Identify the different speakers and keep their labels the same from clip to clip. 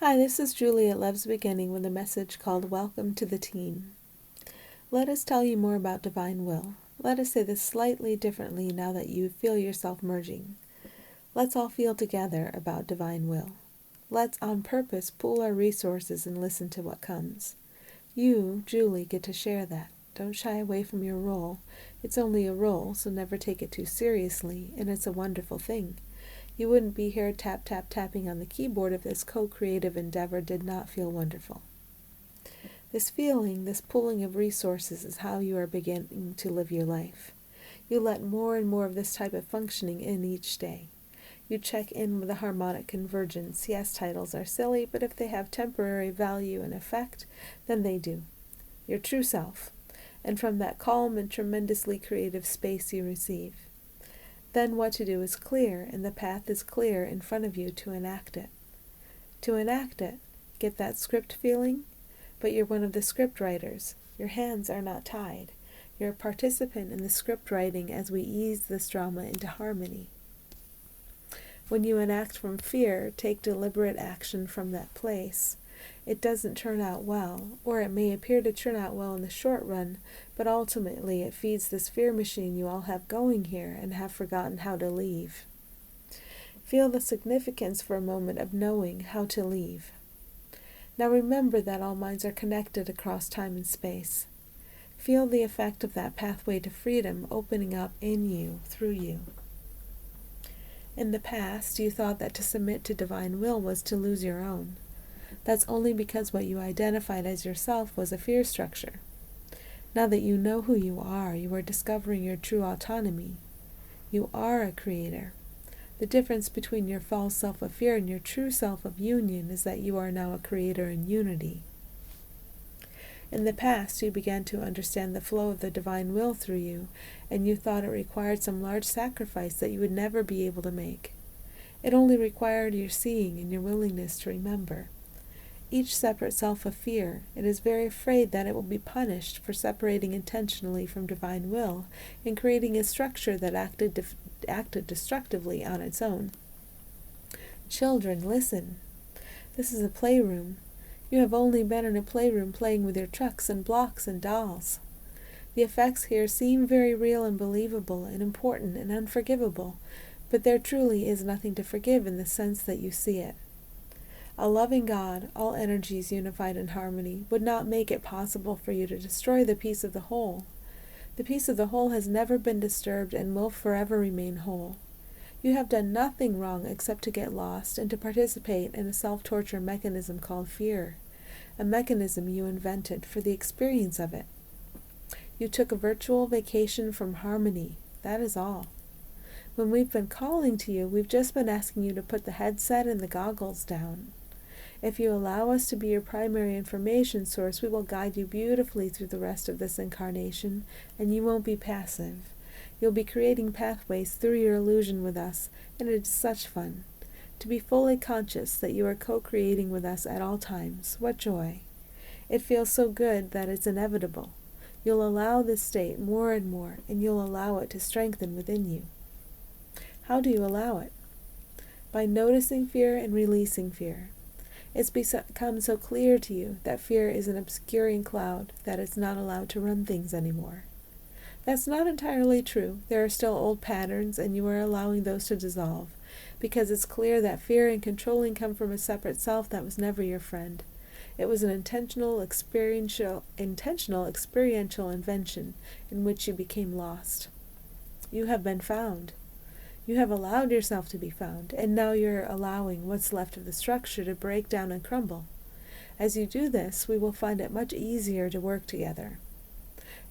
Speaker 1: Hi, this is Julie at Love's Beginning with a message called Welcome to the Team. Let us tell you more about divine will. Let us say this slightly differently now that you feel yourself merging. Let's all feel together about divine will. Let's on purpose pool our resources and listen to what comes. You, Julie, get to share that. Don't shy away from your role. It's only a role, so never take it too seriously, and it's a wonderful thing. You wouldn't be here tapping on the keyboard if this co-creative endeavor did not feel wonderful. This feeling, this pooling of resources is how you are beginning to live your life. You let more and more of this type of functioning in each day. You check in with a harmonic convergence. Yes, titles are silly, but if they have temporary value and effect, then they do. Your true self. And from that calm and tremendously creative space you receive. Then what to do is clear, and the path is clear in front of you to enact it. To enact it, get that script feeling? But you're one of the script writers. Your hands are not tied. You're a participant in the script writing as we ease this drama into harmony. When you enact from fear, take deliberate action from that place. It doesn't turn out well, or it may appear to turn out well in the short run, but ultimately it feeds this fear machine you all have going here and have forgotten how to leave. Feel the significance for a moment of knowing how to leave. Now remember that all minds are connected across time and space. Feel the effect of that pathway to freedom opening up in you, through you. In the past, you thought that to submit to divine will was to lose your own. That's only because what you identified as yourself was a fear structure. Now that you know who you are discovering your true autonomy. You are a creator. The difference between your false self of fear and your true self of union is that you are now a creator in unity. In the past, you began to understand the flow of the divine will through you, and you thought it required some large sacrifice that you would never be able to make. It only required your seeing and your willingness to remember. Each separate self of fear, it is very afraid that it will be punished for separating intentionally from divine will and creating a structure that acted destructively on its own. Children, listen. This is a playroom. You have only been in a playroom playing with your trucks and blocks and dolls. The effects here seem very real and believable and important and unforgivable, but there truly is nothing to forgive in the sense that you see it. A loving God, all energies unified in harmony, would not make it possible for you to destroy the piece of the whole. The piece of the whole has never been disturbed and will forever remain whole. You have done nothing wrong except to get lost and to participate in a self-torture mechanism called fear, a mechanism you invented for the experience of it. You took a virtual vacation from harmony, that is all. When we've been calling to you, we've just been asking you to put the headset and the goggles down. If you allow us to be your primary information source, we will guide you beautifully through the rest of this incarnation, and you won't be passive. You'll be creating pathways through your illusion with us, and it is such fun. To be fully conscious that you are co-creating with us at all times. What joy! It feels so good that it's inevitable. You'll allow this state more and more, and you'll allow it to strengthen within you. How do you allow it? By noticing fear and releasing fear. It's become so clear to you that fear is an obscuring cloud, that it's not allowed to run things anymore. That's not entirely true. There are still old patterns, and you are allowing those to dissolve, because it's clear that fear and controlling come from a separate self that was never your friend. It was an intentional experiential invention in which you became lost. You have been found. You have allowed yourself to be found, and now you're allowing what's left of the structure to break down and crumble. As you do this, we will find it much easier to work together.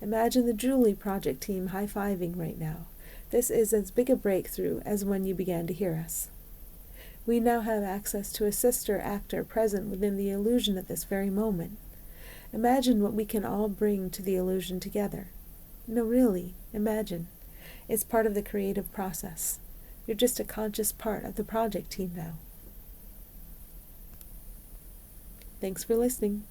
Speaker 1: Imagine the Julie Project team high-fiving right now. This is as big a breakthrough as when you began to hear us. We now have access to a sister actor present within the illusion at this very moment. Imagine what we can all bring to the illusion together. No, really, imagine. It's part of the creative process. You're just a conscious part of the project team now. Thanks for listening.